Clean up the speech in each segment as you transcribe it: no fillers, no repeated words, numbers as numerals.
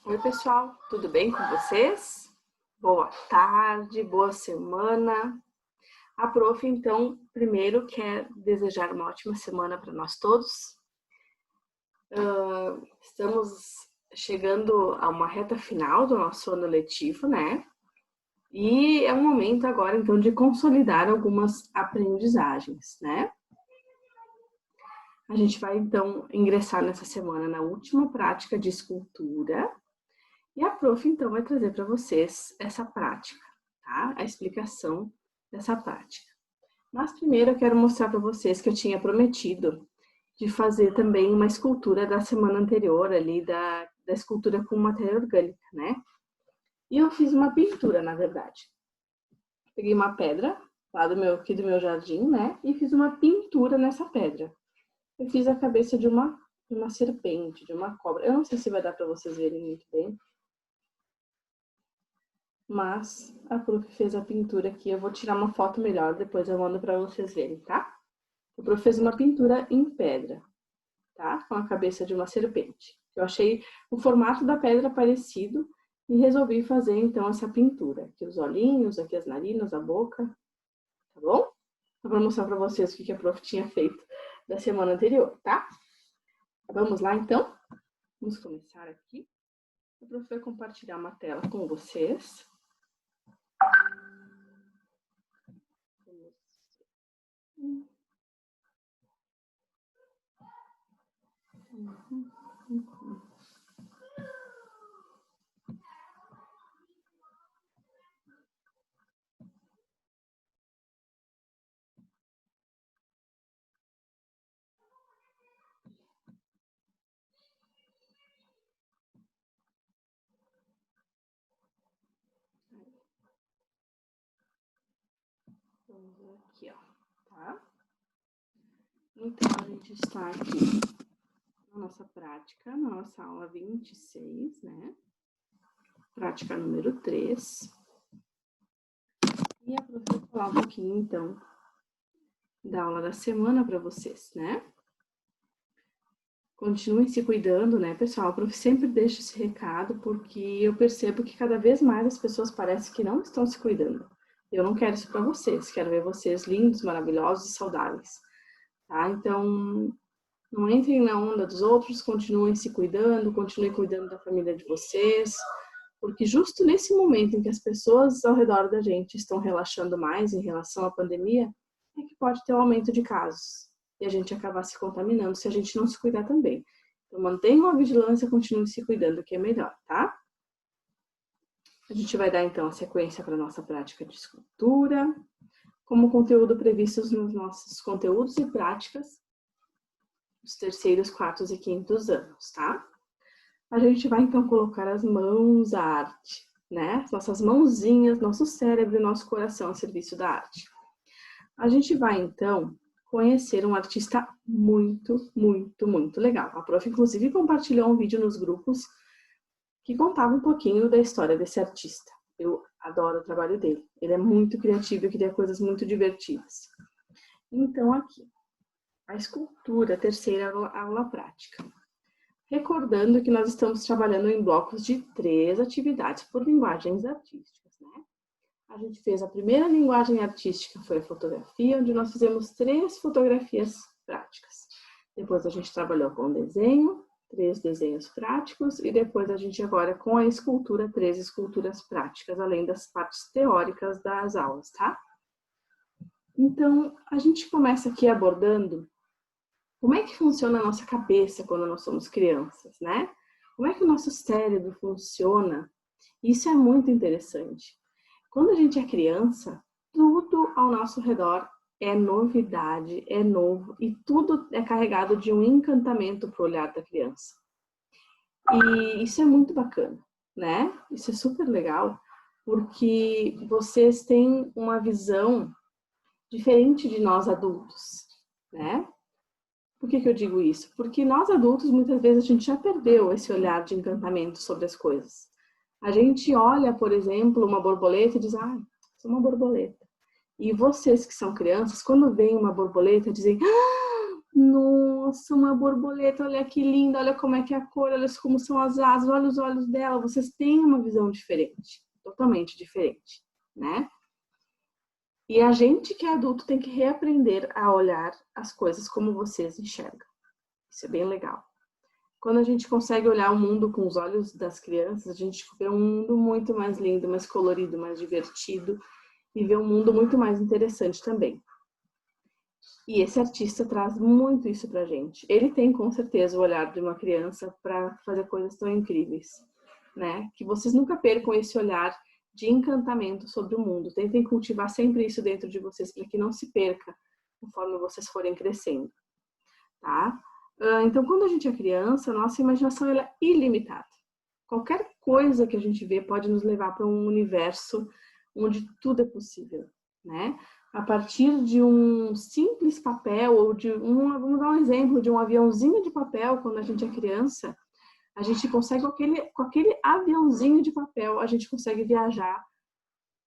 Oi, pessoal, tudo bem com vocês? Boa tarde, boa semana. A prof, então, primeiro quer desejar uma ótima semana para nós todos. Estamos chegando a uma reta final do nosso ano letivo, né? E é um momento agora, então, de consolidar algumas aprendizagens, né? A gente vai, então, ingressar nessa semana na última prática de escultura. E a prof, então, vai trazer para vocês essa prática, tá? A explicação dessa prática. Mas primeiro eu quero mostrar para vocês que eu tinha prometido de fazer também uma escultura da semana anterior ali, da escultura com matéria orgânica, né? E eu fiz uma pintura, na verdade. Peguei uma pedra lá aqui do meu jardim, né? E fiz uma pintura nessa pedra. Eu fiz a cabeça de uma serpente, de uma cobra. Eu não sei se vai dar para vocês verem muito bem, mas a prof fez a pintura aqui. Eu vou tirar uma foto melhor, depois eu mando para vocês verem, tá? A prof fez uma pintura em pedra, tá? Com a cabeça de uma serpente. Eu achei o formato da pedra parecido e resolvi fazer então essa pintura. Aqui os olhinhos, aqui as narinas, a boca, tá bom? Então, vou mostrar para vocês o que a prof tinha feito da semana anterior, tá? Vamos lá então? Vamos começar aqui. A prof vai compartilhar uma tela com vocês. Vamos aqui, ó, tá? Então, a gente está aqui na nossa prática, na nossa aula 26, né? Prática número 3. E a prof vai falar um pouquinho, então, da aula da semana para vocês, né? Continuem se cuidando, né, pessoal? A prof sempre deixa esse recado, porque eu percebo que cada vez mais as pessoas parecem que não estão se cuidando. Eu não quero isso para vocês, quero ver vocês lindos, maravilhosos e saudáveis, tá? Então, não entrem na onda dos outros, continuem se cuidando, continuem cuidando da família de vocês, porque justo nesse momento em que as pessoas ao redor da gente estão relaxando mais em relação à pandemia, é que pode ter um aumento de casos e a gente acabar se contaminando se a gente não se cuidar também. Então, mantenham a vigilância, continuem se cuidando, que é melhor, tá? A gente vai dar, então, a sequência para a nossa prática de escultura, como conteúdo previstos nos nossos conteúdos e práticas dos terceiros, quartos e quintos anos, tá? A gente vai, então, colocar as mãos à arte, né? Nossas mãozinhas, nosso cérebro e nosso coração a serviço da arte. A gente vai, então, conhecer um artista muito, muito, muito legal. A prof, inclusive, compartilhou um vídeo nos grupos que contava um pouquinho da história desse artista. Eu adoro o trabalho dele. Ele é muito criativo e cria coisas muito divertidas. Então, aqui, a escultura, terceira aula prática. Recordando que nós estamos trabalhando em blocos de 3 atividades por linguagens artísticas, né? A gente fez a primeira linguagem artística, foi a fotografia, onde nós fizemos 3 fotografias práticas. Depois a gente trabalhou com desenho, 3 desenhos práticos, e depois a gente agora com a escultura, 3 esculturas práticas, além das partes teóricas das aulas, tá? Então, a gente começa aqui abordando como é que funciona a nossa cabeça quando nós somos crianças, né? Como é que o nosso cérebro funciona? Isso é muito interessante. Quando a gente é criança, tudo ao nosso redor é novidade, é novo e tudo é carregado de um encantamento para o olhar da criança. E isso é muito bacana, né? Isso é super legal, porque vocês têm uma visão diferente de nós adultos, né? Por que eu digo isso? Porque nós adultos, muitas vezes, a gente já perdeu esse olhar de encantamento sobre as coisas. A gente olha, por exemplo, uma borboleta e diz, é uma borboleta. E vocês que são crianças, quando veem uma borboleta, dizem, nossa, nossa, uma borboleta, olha que linda, olha como é que é a cor, olha como são as asas, olha os olhos dela. Vocês têm uma visão diferente, totalmente diferente, né? E a gente que é adulto tem que reaprender a olhar as coisas como vocês enxergam. Isso é bem legal. Quando a gente consegue olhar o mundo com os olhos das crianças, a gente vê um mundo muito mais lindo, mais colorido, mais divertido e vê um mundo muito mais interessante também. E esse artista traz muito isso pra gente. Ele tem com certeza o olhar de uma criança para fazer coisas tão incríveis, né? Que vocês nunca percam esse olhar de encantamento sobre o mundo. Tentem cultivar sempre isso dentro de vocês para que não se perca conforme vocês forem crescendo, tá? Então, quando a gente é criança, a nossa imaginação ela é ilimitada. Qualquer coisa que a gente vê pode nos levar para um universo onde tudo é possível, né? A partir de um simples papel, ou vamos dar um exemplo, de um aviãozinho de papel, quando a gente é criança, a gente consegue, com aquele aviãozinho de papel, a gente consegue viajar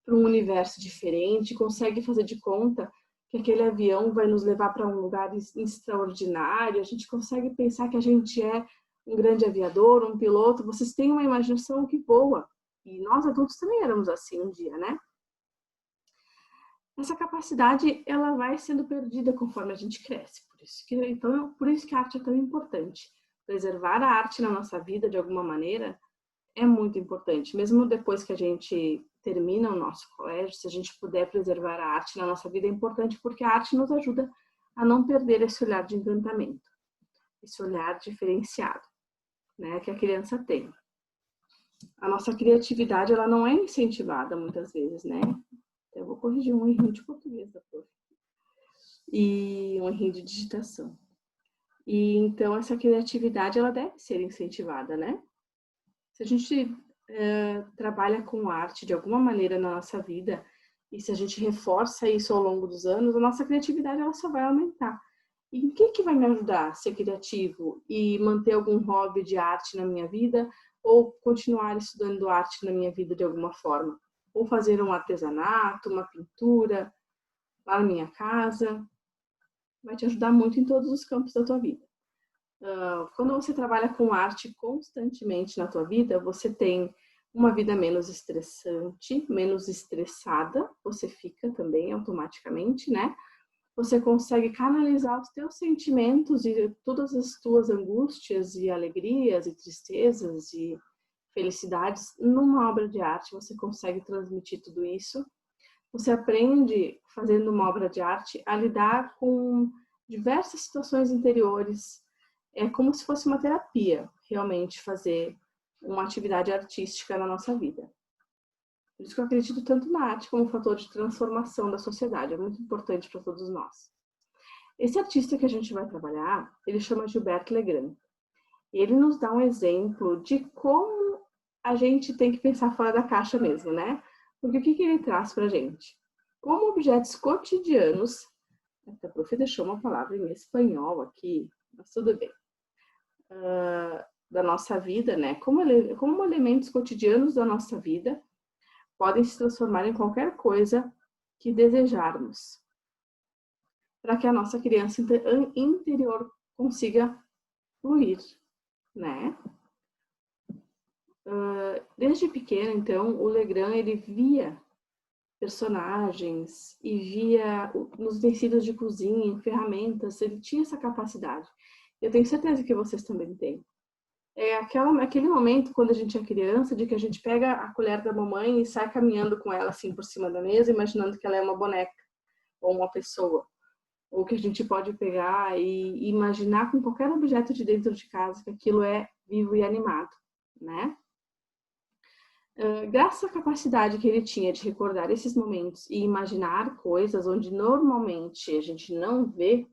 para um universo diferente, consegue fazer de conta que aquele avião vai nos levar para um lugar extraordinário, a gente consegue pensar que a gente é um grande aviador, um piloto, vocês têm uma imaginação que voa. E nós adultos também éramos assim um dia, né? Essa capacidade, ela vai sendo perdida conforme a gente cresce. Por isso que a arte é tão importante. Preservar a arte na nossa vida, de alguma maneira, é muito importante. Mesmo depois que a gente termina o nosso colégio, se a gente puder preservar a arte na nossa vida, é importante porque a arte nos ajuda a não perder esse olhar de encantamento, esse olhar diferenciado, né, que a criança tem. A nossa criatividade, ela não é incentivada muitas vezes, né? Eu vou corrigir um errinho de português da prof. E um errinho de digitação. E então essa criatividade, ela deve ser incentivada, né? Se a gente trabalha com arte de alguma maneira na nossa vida, e se a gente reforça isso ao longo dos anos, a nossa criatividade ela só vai aumentar. E o que vai me ajudar a ser criativo e manter algum hobby de arte na minha vida, ou continuar estudando arte na minha vida de alguma forma? Ou fazer um artesanato, uma pintura lá na minha casa. Vai te ajudar muito em todos os campos da tua vida. Quando você trabalha com arte constantemente na tua vida, você tem uma vida menos estressante, menos estressada, você fica também automaticamente, né? Você consegue canalizar os teus sentimentos e todas as tuas angústias e alegrias e tristezas e felicidades numa obra de arte. Você consegue transmitir tudo isso. Você aprende, fazendo uma obra de arte, a lidar com diversas situações interiores. É como se fosse uma terapia, realmente, fazer uma atividade artística na nossa vida. Por isso que eu acredito tanto na arte como fator de transformação da sociedade. É muito importante para todos nós. Esse artista que a gente vai trabalhar, ele chama Gilbert Legrand. Ele nos dá um exemplo de como a gente tem que pensar fora da caixa mesmo, né? Porque o que ele traz pra gente? Como objetos cotidianos, a prof deixou uma palavra em espanhol aqui, mas tudo bem, da nossa vida, né? Como elementos cotidianos da nossa vida podem se transformar em qualquer coisa que desejarmos, para que a nossa criança interior consiga fluir, né? Desde pequeno, então, o Legrand, ele via personagens e via nos utensílios de cozinha, em ferramentas, ele tinha essa capacidade. Eu tenho certeza que vocês também têm. É aquele momento, quando a gente é criança, de que a gente pega a colher da mamãe e sai caminhando com ela assim por cima da mesa, imaginando que ela é uma boneca ou uma pessoa. Ou que a gente pode pegar e imaginar com qualquer objeto de dentro de casa que aquilo é vivo e animado, né? Graças à capacidade que ele tinha de recordar esses momentos e imaginar coisas onde normalmente a gente não vê,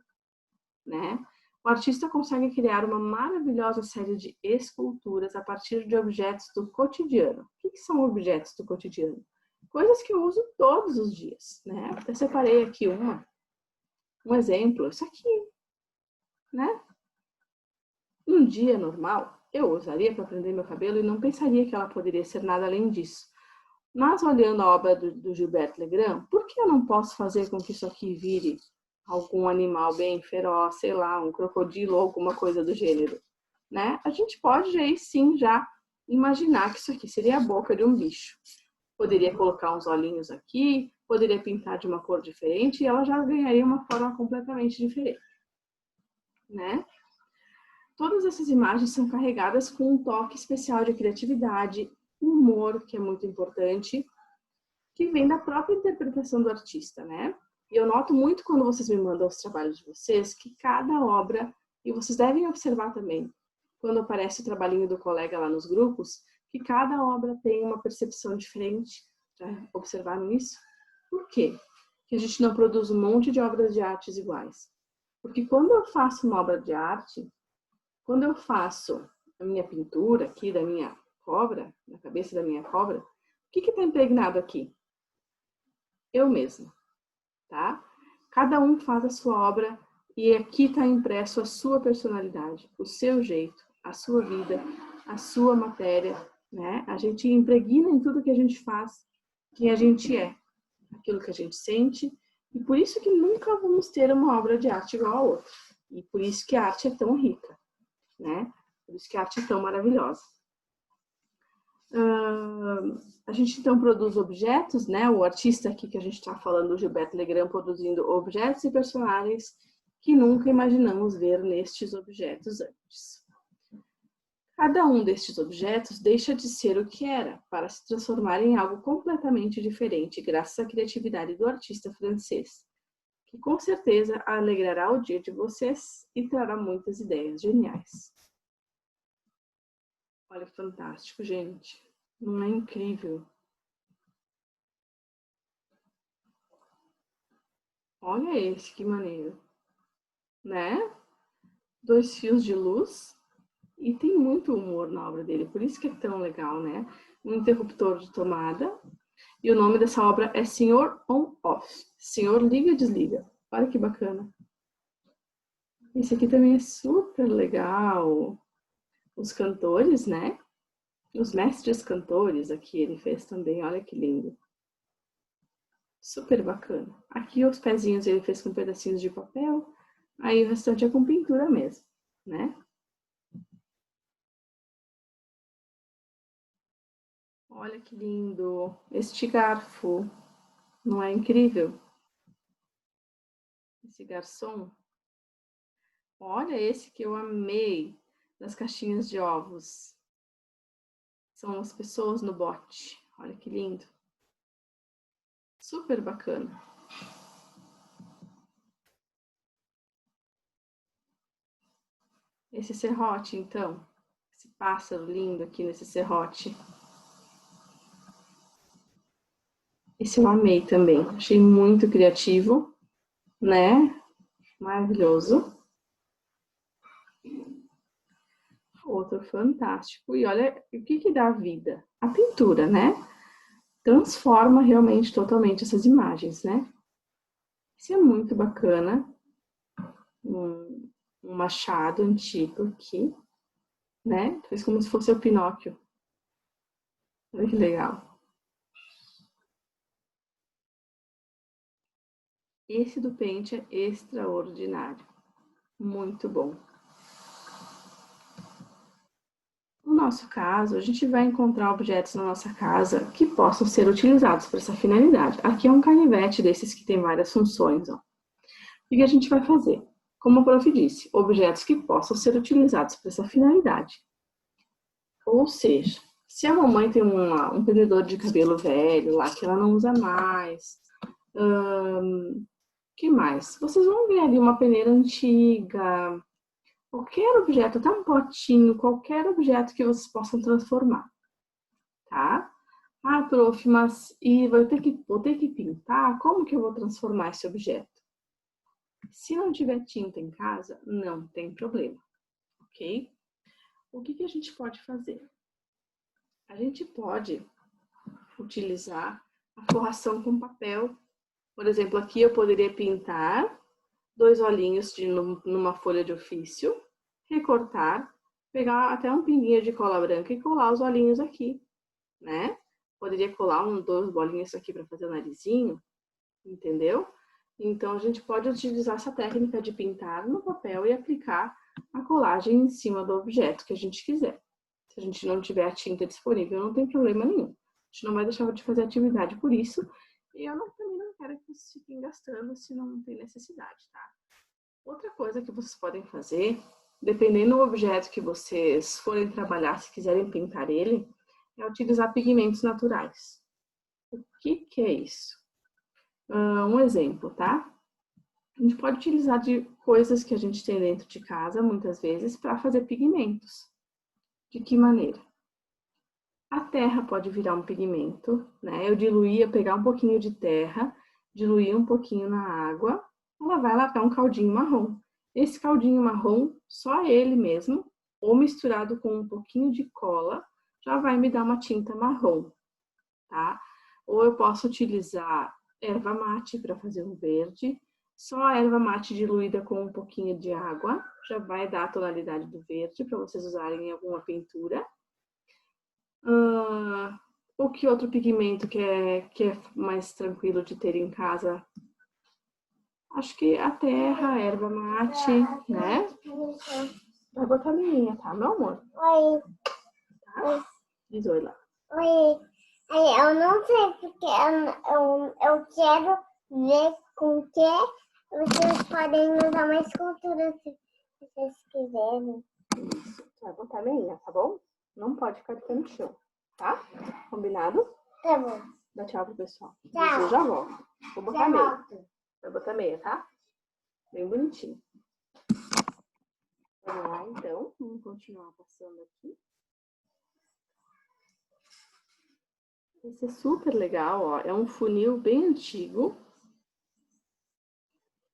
né? O artista consegue criar uma maravilhosa série de esculturas a partir de objetos do cotidiano. O que são objetos do cotidiano? Coisas que eu uso todos os dias, né? Até separei aqui um exemplo, isso aqui, né? Num dia normal, eu usaria para prender meu cabelo e não pensaria que ela poderia ser nada além disso. Mas olhando a obra do Gilbert Legrand, por que eu não posso fazer com que isso aqui vire algum animal bem feroz, sei lá, um crocodilo ou alguma coisa do gênero, né? A gente pode aí sim já imaginar que isso aqui seria a boca de um bicho. Poderia colocar uns olhinhos aqui, poderia pintar de uma cor diferente e ela já ganharia uma forma completamente diferente, né? Todas essas imagens são carregadas com um toque especial de criatividade, humor, que é muito importante, que vem da própria interpretação do artista, né? E eu noto muito quando vocês me mandam os trabalhos de vocês que cada obra, e vocês devem observar também, quando aparece o trabalhinho do colega lá nos grupos, que cada obra tem uma percepção diferente. Já observaram isso? Por quê? Que a gente não produz um monte de obras de artes iguais. Porque quando eu faço uma obra de arte, quando eu faço a minha pintura aqui da minha cobra, na cabeça da minha cobra, o que está impregnado aqui? Eu mesma, tá? Cada um faz a sua obra e aqui está impresso a sua personalidade, o seu jeito, a sua vida, a sua matéria, né? A gente impregna em tudo que a gente faz quem a gente é, aquilo que a gente sente, e por isso que nunca vamos ter uma obra de arte igual a outra. E por isso que a arte é tão rica, né? Por isso que a arte é tão maravilhosa. A gente então produz objetos, né? O artista aqui que a gente está falando, o Gilberto Legrand, produzindo objetos e personagens que nunca imaginamos ver nestes objetos antes. Cada um destes objetos deixa de ser o que era para se transformar em algo completamente diferente, graças à criatividade do artista francês, que com certeza alegrará o dia de vocês e trará muitas ideias geniais. Olha, fantástico, gente. Não é incrível? Olha esse, que maneiro. Né? 2 fios de luz. E tem muito humor na obra dele, por isso que é tão legal, né? Um interruptor de tomada. E o nome dessa obra é Senhor On-Off. Senhor liga e desliga. Olha que bacana. Esse aqui também é super legal. Os cantores, né? Os mestres cantores aqui ele fez também. Olha que lindo. Super bacana. Aqui os pezinhos ele fez com pedacinhos de papel. Aí o restante é com pintura mesmo, né? Olha que lindo. Este garfo. Não é incrível? Esse garçom. Olha esse que eu amei. Das caixinhas de ovos. São as pessoas no bote. Olha que lindo. Super bacana. Esse serrote, então. Esse pássaro lindo aqui nesse serrote. Esse eu amei também. Achei muito criativo, né? Maravilhoso. Outro fantástico. E olha, o que dá vida? A pintura, né? Transforma realmente totalmente essas imagens, né? Isso é muito bacana. Um machado antigo aqui, né? Fez como se fosse o Pinóquio. Olha que legal. Esse do pente é extraordinário. Muito bom. No nosso caso, a gente vai encontrar objetos na nossa casa que possam ser utilizados para essa finalidade. Aqui é um canivete desses que tem várias funções. Ó. O que a gente vai fazer? Como a prof disse, objetos que possam ser utilizados para essa finalidade. Ou seja, se a mamãe tem um prendedor de cabelo velho lá que ela não usa mais, que mais? Vocês vão ver ali uma peneira antiga, qualquer objeto, até um potinho, qualquer objeto que vocês possam transformar, tá? Ah, prof, mas vou ter que pintar? Como que eu vou transformar esse objeto? Se não tiver tinta em casa, não tem problema, ok? O que a gente pode fazer? A gente pode utilizar a forração com papel. Por exemplo, aqui eu poderia pintar 2 olhinhos numa folha de ofício, recortar, pegar até um pinguinho de cola branca e colar os olhinhos aqui, né? Poderia colar 2 bolinhas aqui para fazer o narizinho, entendeu? Então, a gente pode utilizar essa técnica de pintar no papel e aplicar a colagem em cima do objeto que a gente quiser. Se a gente não tiver a tinta disponível, não tem problema nenhum. A gente não vai deixar de fazer atividade por isso. E eu também não quero que vocês fiquem gastando se não tem necessidade, tá? Outra coisa que vocês podem fazer, dependendo do objeto que vocês forem trabalhar, se quiserem pintar ele, é utilizar pigmentos naturais. O que é isso? Um exemplo, tá? A gente pode utilizar de coisas que a gente tem dentro de casa, muitas vezes, para fazer pigmentos. De que maneira? A terra pode virar um pigmento, né? Eu pegar um pouquinho de terra, diluir um pouquinho na água, ela vai largar um caldinho marrom. Esse caldinho marrom, só ele mesmo, ou misturado com um pouquinho de cola, já vai me dar uma tinta marrom, tá? Ou eu posso utilizar erva mate para fazer um verde, só a erva mate diluída com um pouquinho de água, já vai dar a tonalidade do verde para vocês usarem em alguma pintura. O que outro pigmento que é mais tranquilo de ter em casa? Acho que a terra, a erva mate, né? Vai botar a menina, tá, meu amor? Oi. Tá? Diz oi lá. Oi. Eu não sei porque eu quero ver com que vocês podem usar uma escultura se vocês quiserem. Isso. Vai botar a menina, tá bom? Não pode ficar de pé no chão, tá? Combinado? Tá bom. Dá tchau pro pessoal. Tchau. Eu já volto. Vou botar meia. Vai botar meia, tá? Bem bonitinho. Vamos lá, então. Vamos continuar passando aqui. Esse é super legal, ó. É um funil bem antigo.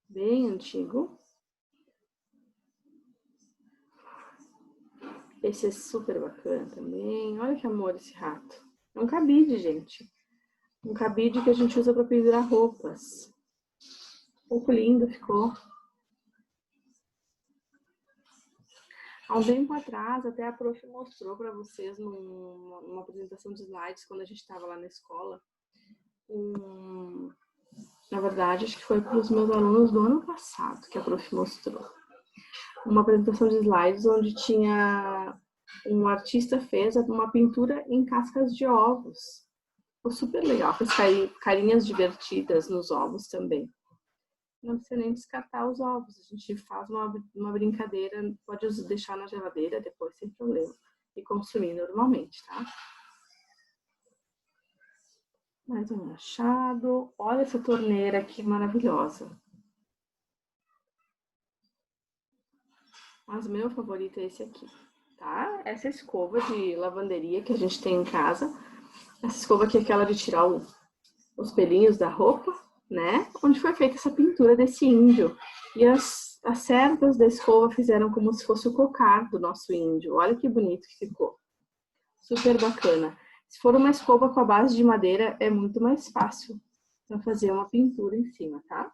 Bem antigo. Esse é super bacana também. Olha que amor esse rato. É um cabide, gente. Um cabide que a gente usa para pendurar roupas. Um pouco lindo ficou. Há um tempo atrás, até a prof mostrou para vocês numa apresentação de slides, quando a gente estava lá na escola. Na verdade, acho que foi para os meus alunos do ano passado que a prof mostrou. Uma apresentação de slides onde tinha um artista fez uma pintura em cascas de ovos. Ficou super legal, fez carinhas divertidas nos ovos também. Não precisa nem descartar os ovos, a gente faz uma brincadeira, pode deixar na geladeira depois sem problema e consumir normalmente, tá? Mais um machado. Olha essa torneira aqui maravilhosa. Mas meu favorito é esse aqui, tá? Essa escova de lavanderia que a gente tem em casa. Essa escova aqui é aquela de tirar os pelinhos da roupa, né? Onde foi feita essa pintura desse índio. E as cerdas da escova fizeram como se fosse o cocar do nosso índio. Olha que bonito que ficou. Super bacana. Se for uma escova com a base de madeira, é muito mais fácil para fazer uma pintura em cima, tá?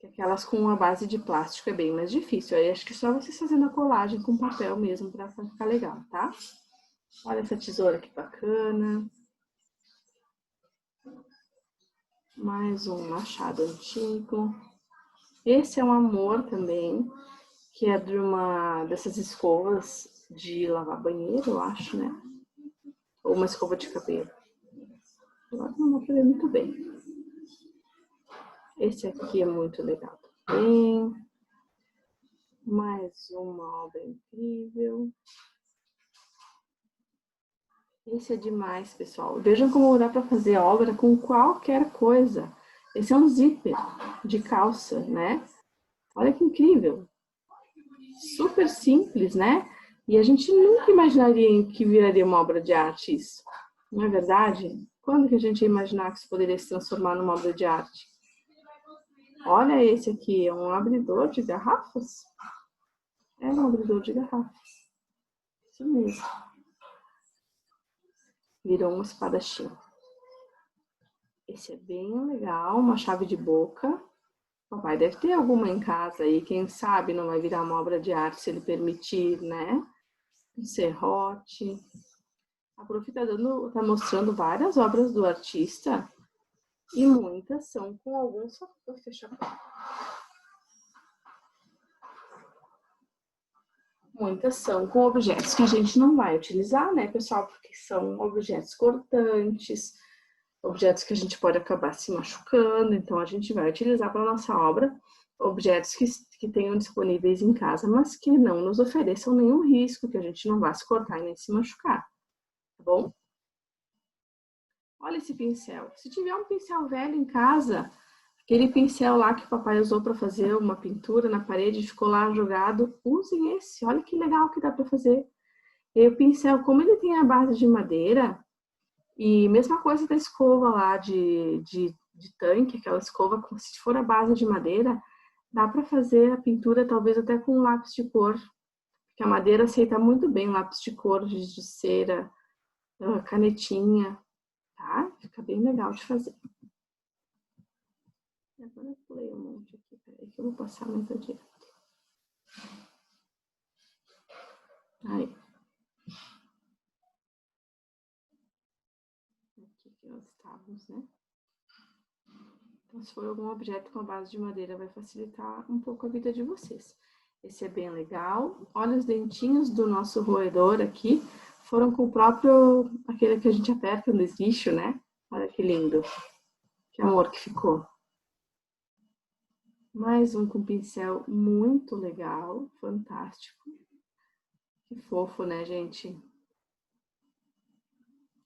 Aquelas com a base de plástico é bem mais difícil. Aí acho que só vocês fazendo a colagem com papel mesmo para ficar legal, tá? Olha essa tesoura que bacana. Mais um machado antigo. Esse é um amor também, que é de uma dessas escovas de lavar banheiro, eu acho, né? Ou uma escova de cabelo. Agora não vou fazer muito bem. Esse aqui é muito legal também. Mais uma obra incrível. Esse é demais, pessoal. Vejam como dá para fazer obra com qualquer coisa. Esse é um zíper de calça, né? Olha que incrível. Super simples, né? E a gente nunca imaginaria que viraria uma obra de arte isso. Não é verdade? Quando que a gente ia imaginar que isso poderia se transformar numa obra de arte? Olha esse aqui, é um abridor de garrafas? É um abridor de garrafas. Isso mesmo. Virou um espadachim. Esse é bem legal, uma chave de boca. Papai deve ter alguma em casa aí, quem sabe não vai virar uma obra de arte se ele permitir, né? Um serrote. A prof tá mostrando várias obras do artista. E muitas são com alguns... Só vou fechar a porta. Muitas são com objetos que a gente não vai utilizar, né, pessoal? Porque são objetos cortantes, objetos que a gente pode acabar se machucando. Então, a gente vai utilizar para a nossa obra objetos que tenham disponíveis em casa, mas que não nos ofereçam nenhum risco, que a gente não vá se cortar e nem se machucar, tá bom? Olha esse pincel. Se tiver um pincel velho em casa, aquele pincel lá que o papai usou para fazer uma pintura na parede e ficou lá jogado, usem esse. Olha que legal que dá para fazer. E o pincel, como ele tem a base de madeira, e mesma coisa da escova lá de tanque, aquela escova, se for a base de madeira, dá para fazer a pintura talvez até com lápis de cor, porque a madeira aceita muito bem lápis de cor, giz de cera, canetinha, tá? Fica bem legal de fazer. Agora eu pulei um monte aqui, peraí que eu vou passar mais adiante. Aí. Aqui que nós estávamos, né? Então, se for algum objeto com a base de madeira, vai facilitar um pouco a vida de vocês. Esse é bem legal. Olha os dentinhos do nosso roedor aqui. Foram com o próprio, aquele que a gente aperta no esguicho, né? Olha que lindo. Que amor que ficou. Mais um com pincel muito legal, fantástico. Que fofo, né, gente?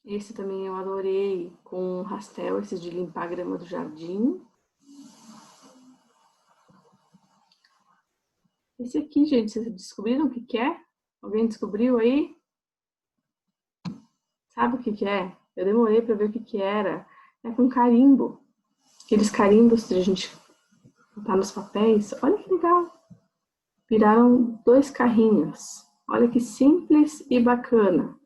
Esse também eu adorei, com rastel, esse de limpar a grama do jardim. Esse aqui, gente, vocês descobriram o que é? Alguém descobriu aí? Sabe o que é? Eu demorei para ver o que era. É com carimbo. Aqueles carimbos que a gente botar nos papéis. Olha que legal. Viraram 2 carrinhos. Olha que simples e bacana.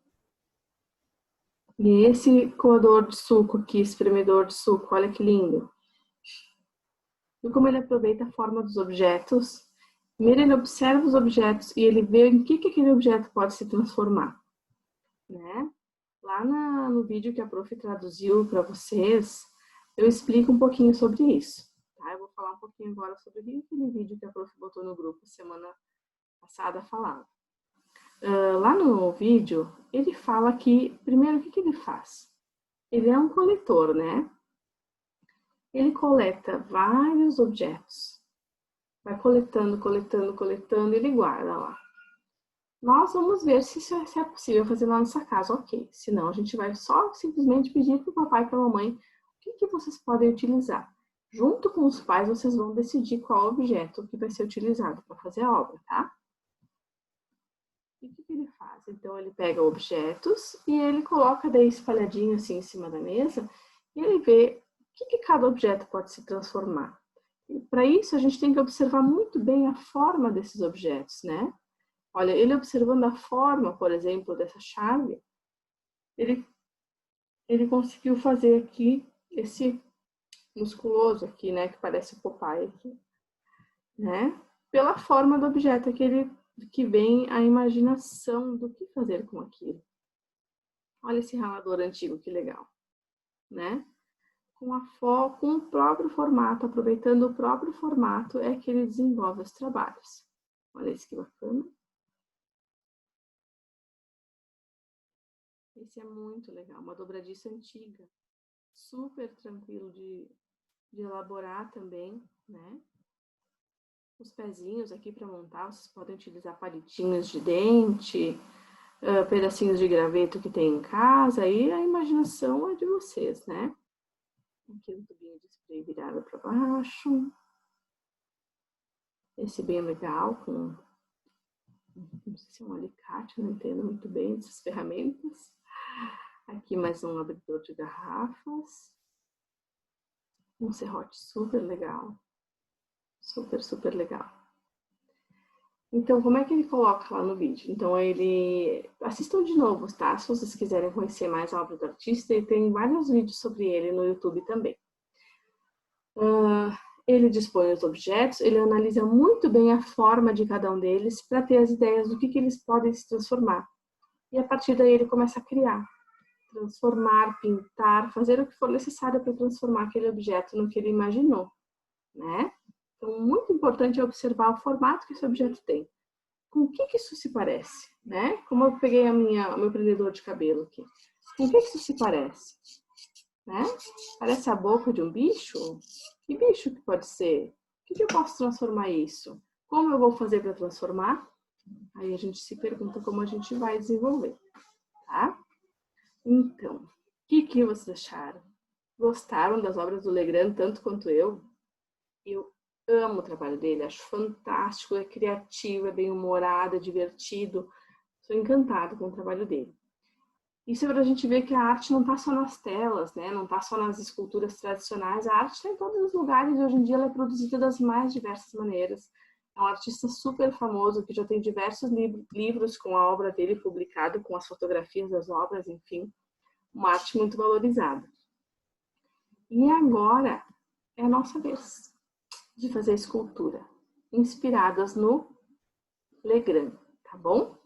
E esse coador de suco aqui, espremedor de suco, olha que lindo. E como ele aproveita a forma dos objetos. Primeiro ele observa os objetos e ele vê em que aquele objeto pode se transformar, né? Lá no vídeo que a prof traduziu para vocês, eu explico um pouquinho sobre isso, tá? Eu vou falar um pouquinho agora sobre aquele vídeo que a prof botou no grupo semana passada falando. Lá no vídeo, ele fala que, primeiro, o que ele faz? Ele é um coletor, né? Ele coleta vários objetos. Vai coletando, e ele guarda lá. Nós vamos ver se isso é possível fazer na nossa casa, ok. Senão, a gente vai só simplesmente pedir para o papai e para a mamãe o que vocês podem utilizar. Junto com os pais, vocês vão decidir qual objeto que vai ser utilizado para fazer a obra, tá? E o que ele faz? Então, ele pega objetos e ele coloca daí espalhadinho assim em cima da mesa e ele vê o que cada objeto pode se transformar. Para isso, a gente tem que observar muito bem a forma desses objetos, né? Olha, ele observando a forma, por exemplo, dessa chave, ele conseguiu fazer aqui esse musculoso aqui, né? Que parece o Popeye aqui, né? Pela forma do objeto que vem a imaginação do que fazer com aquilo. Olha esse ralador antigo, que legal, né? Com o próprio formato, aproveitando o próprio formato, é que ele desenvolve os trabalhos. Olha esse que bacana. Esse é muito legal, uma dobradiça antiga, super tranquilo de elaborar também, né? Os pezinhos aqui para montar, vocês podem utilizar palitinhos de dente, pedacinhos de graveto que tem em casa, aí a imaginação é de vocês, né? Aqui um tubinho de spray virado para baixo. Esse bem legal, com, não sei se é um alicate, não entendo muito bem essas ferramentas. Aqui mais um abridor de garrafas. Um serrote super legal. Super, super legal. Então, como é que ele coloca lá no vídeo? Então, assistam de novo, tá? Se vocês quiserem conhecer mais a obra do artista, e tem vários vídeos sobre ele no YouTube também. Ele dispõe os objetos, ele analisa muito bem a forma de cada um deles para ter as ideias do que eles podem se transformar. E a partir daí ele começa a criar. transformar, pintar, fazer o que for necessário para transformar aquele objeto no que ele imaginou, né? Então, muito importante é observar o formato que esse objeto tem. Com o que isso se parece, né? Como eu peguei o meu prendedor de cabelo aqui. Com o que isso se parece? Né? Parece a boca de um bicho? Que bicho que pode ser? O que eu posso transformar isso? Como eu vou fazer para transformar? Aí a gente se pergunta como a gente vai desenvolver, tá? Então, o que vocês acharam? Gostaram das obras do Legrand tanto quanto eu? Eu amo o trabalho dele, acho fantástico, é criativo, é bem-humorado, é divertido. Sou encantada com o trabalho dele. Isso é para a gente ver que a arte não está só nas telas, né? Não está só nas esculturas tradicionais. A arte está em todos os lugares e hoje em dia ela é produzida das mais diversas maneiras. É um artista super famoso que já tem diversos livros com a obra dele publicado, com as fotografias das obras, enfim. Uma arte muito valorizada. E agora é a nossa vez de fazer escultura, inspiradas no Legrand, tá bom?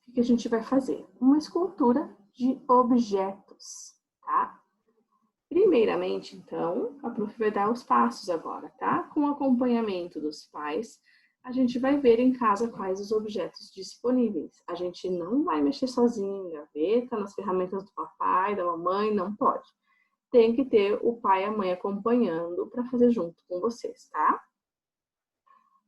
O que a gente vai fazer? Uma escultura de objetos, tá? Primeiramente, então, a prof vai dar os passos agora, tá? Com o acompanhamento dos pais, a gente vai ver em casa quais os objetos disponíveis. A gente não vai mexer sozinho em gaveta, nas ferramentas do papai, da mamãe, não pode. Tem que ter o pai e a mãe acompanhando para fazer junto com vocês, tá?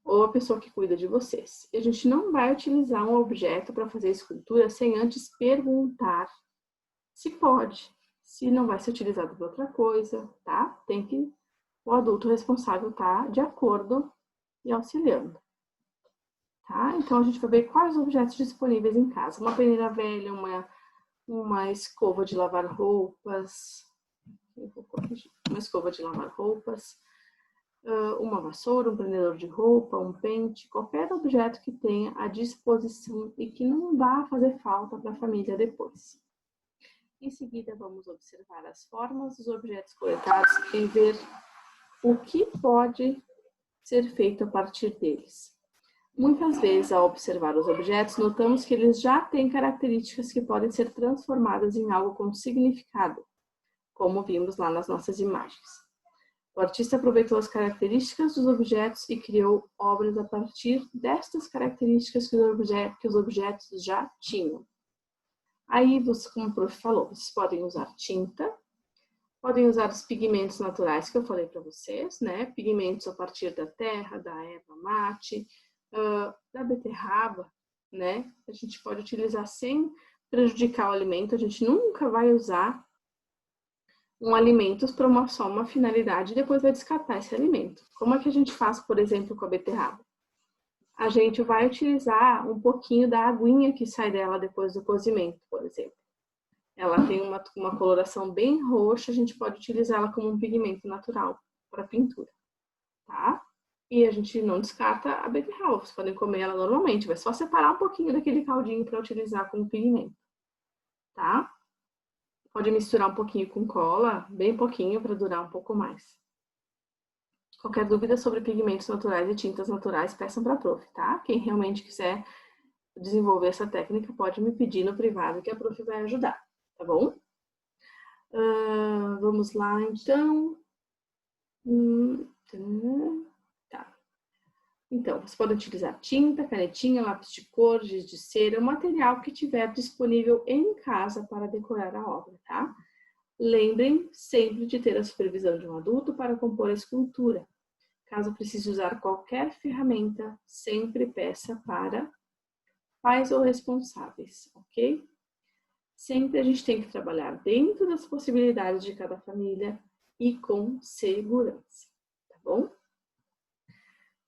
Ou a pessoa que cuida de vocês. E a gente não vai utilizar um objeto para fazer escultura sem antes perguntar se pode, se não vai ser utilizado para outra coisa, tá? Tem que o adulto responsável tá de acordo e auxiliando, tá? Então a gente vai ver quais objetos disponíveis em casa. Uma peneira velha, uma escova de lavar roupas, uma escova de lavar roupas, uma vassoura, um prendedor de roupa, um pente, qualquer objeto que tenha à disposição e que não vá fazer falta para a família depois. Em seguida, vamos observar as formas dos objetos coletados e ver o que pode ser feito a partir deles. Muitas vezes, ao observar os objetos, notamos que eles já têm características que podem ser transformadas em algo com significado, como vimos lá nas nossas imagens. O artista aproveitou as características dos objetos e criou obras a partir destas características que os objetos já tinham. Aí, como o prof falou, vocês podem usar tinta, podem usar os pigmentos naturais que eu falei para vocês, né? Pigmentos a partir da terra, da erva mate, da beterraba, né? A gente pode utilizar sem prejudicar o alimento, a gente nunca vai usar um alimento para só uma finalidade e depois vai descartar esse alimento. Como é que a gente faz, por exemplo, com a beterraba? A gente vai utilizar um pouquinho da aguinha que sai dela depois do cozimento, por exemplo. Ela tem uma coloração bem roxa, a gente pode utilizá-la como um pigmento natural para pintura, tá? E a gente não descarta a beterraba, vocês podem comer ela normalmente, vai só separar um pouquinho daquele caldinho para utilizar como pigmento, tá? Pode misturar um pouquinho com cola, bem pouquinho, para durar um pouco mais. Qualquer dúvida sobre pigmentos naturais e tintas naturais, peçam para a prof, tá? Quem realmente quiser desenvolver essa técnica, pode me pedir no privado que a prof vai ajudar, tá bom? Vamos lá, então. Tá. Então, você pode utilizar tinta, canetinha, lápis de cor, giz de cera, o material que tiver disponível em casa para decorar a obra, tá? Lembrem sempre de ter a supervisão de um adulto para compor a escultura. Caso precise usar qualquer ferramenta, sempre peça para pais ou responsáveis, ok? Sempre a gente tem que trabalhar dentro das possibilidades de cada família e com segurança, tá bom?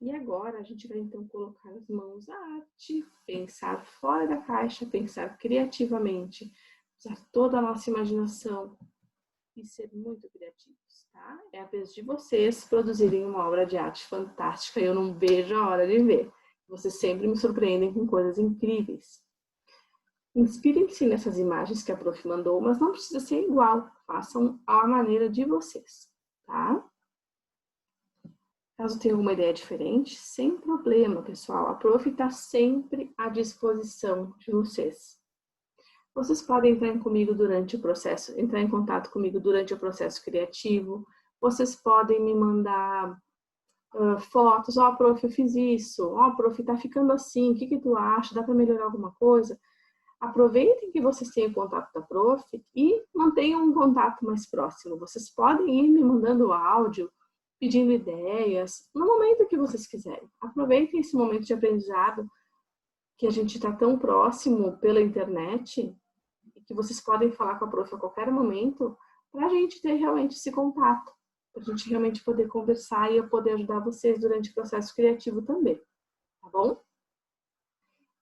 E agora a gente vai então colocar as mãos à arte, pensar fora da caixa, pensar criativamente, usar toda a nossa imaginação e ser muito criativos, tá? É a vez de vocês produzirem uma obra de arte fantástica e eu não vejo a hora de ver. Vocês sempre me surpreendem com coisas incríveis. Inspirem-se nessas imagens que a prof mandou, mas não precisa ser igual. Façam à maneira de vocês, tá? Caso tenha alguma ideia diferente, sem problema, pessoal. A prof está sempre à disposição de vocês. Vocês podem entrar em contato comigo durante o processo criativo. Vocês podem me mandar fotos. Ó, prof, eu fiz isso. Ó, prof, tá ficando assim. O que tu acha? Dá para melhorar alguma coisa? Aproveitem que vocês têm o contato da prof e mantenham um contato mais próximo. Vocês podem ir me mandando áudio, pedindo ideias, no momento que vocês quiserem. Aproveitem esse momento de aprendizado que a gente está tão próximo pela internet e que vocês podem falar com a prof a qualquer momento para a gente ter realmente esse contato, para a gente realmente poder conversar e eu poder ajudar vocês durante o processo criativo também, tá bom?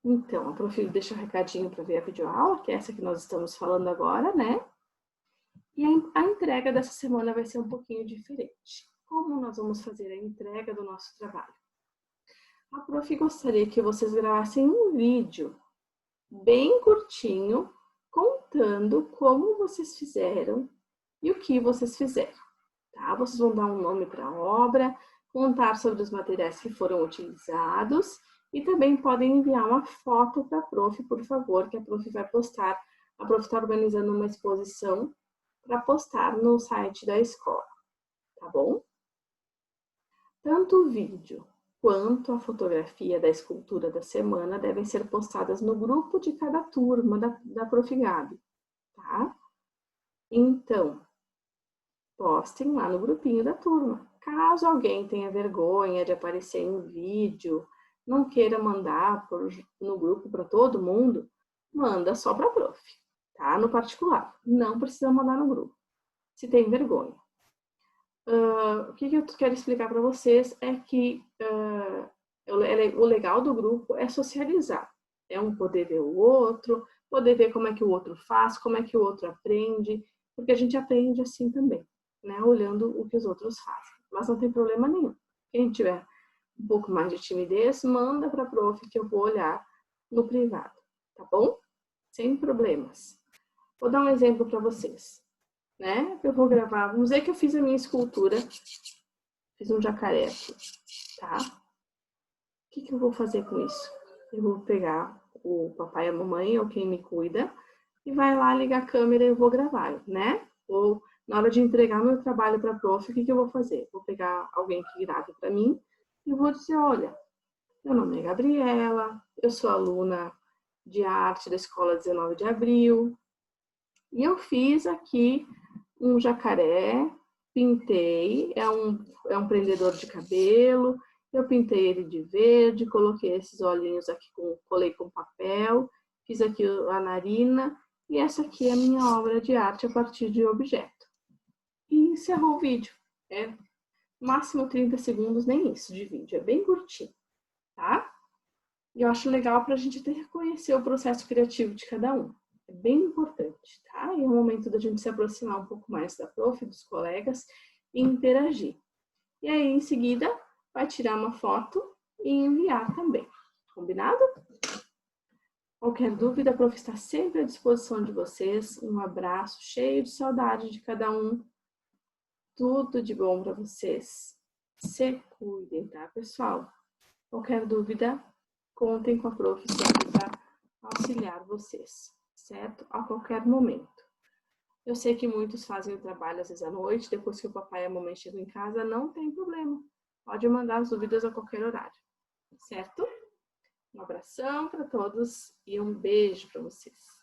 Então, a prof deixa um recadinho para ver a videoaula, que é essa que nós estamos falando agora, né? E a entrega dessa semana vai ser um pouquinho diferente. Como nós vamos fazer a entrega do nosso trabalho? A prof gostaria que vocês gravassem um vídeo bem curtinho, contando como vocês fizeram e o que vocês fizeram, tá? Vocês vão dar um nome para a obra, contar sobre os materiais que foram utilizados e também podem enviar uma foto para a prof, por favor, que a prof vai postar. A prof está organizando uma exposição para postar no site da escola, tá bom? Tanto o vídeo quanto a fotografia da escultura da semana devem ser postadas no grupo de cada turma da Prof. Gabi, tá? Então, postem lá no grupinho da turma. Caso alguém tenha vergonha de aparecer em vídeo, não queira mandar no grupo para todo mundo, manda só para a prof, tá? No particular, não precisa mandar no grupo, se tem vergonha. O que eu quero explicar para vocês é que o legal do grupo é socializar. É um poder ver o outro, poder ver como é que o outro faz, como é que o outro aprende, porque a gente aprende assim também, né? Olhando o que os outros fazem. Mas não tem problema nenhum. Quem tiver um pouco mais de timidez, manda para a prof que eu vou olhar no privado, tá bom? Sem problemas. Vou dar um exemplo para vocês, né? Eu vou gravar, vamos dizer que eu fiz a minha escultura, fiz um jacaré aqui, tá? O que eu vou fazer com isso? Eu vou pegar o papai e a mamãe, ou quem me cuida, e vai lá ligar a câmera e eu vou gravar, né? Ou na hora de entregar meu trabalho para a prof, o que eu vou fazer? Vou pegar alguém que grave para mim e vou dizer, olha, meu nome é Gabriela, eu sou aluna de arte da Escola 19 de Abril, e eu fiz aqui um jacaré, pintei, é um prendedor de cabelo, eu pintei ele de verde, coloquei esses olhinhos aqui, colei com papel, fiz aqui a narina, e essa aqui é a minha obra de arte a partir de objeto. E encerrou o vídeo. É máximo 30 segundos, nem isso de vídeo, é bem curtinho, tá? E eu acho legal para a gente até conhecer o processo criativo de cada um. É bem importante, tá? E é o momento da gente se aproximar um pouco mais da prof, dos colegas e interagir. E aí, em seguida, vai tirar uma foto e enviar também. Combinado? Qualquer dúvida, a prof está sempre à disposição de vocês. Um abraço cheio de saudade de cada um. Tudo de bom para vocês. Se cuidem, tá, pessoal? Qualquer dúvida, contem com a prof sempre para auxiliar vocês, certo? A qualquer momento. Eu sei que muitos fazem o trabalho às vezes à noite, depois que o papai e a mamãe chegam em casa, não tem problema. Pode mandar as dúvidas a qualquer horário, certo? Um abração para todos e um beijo para vocês.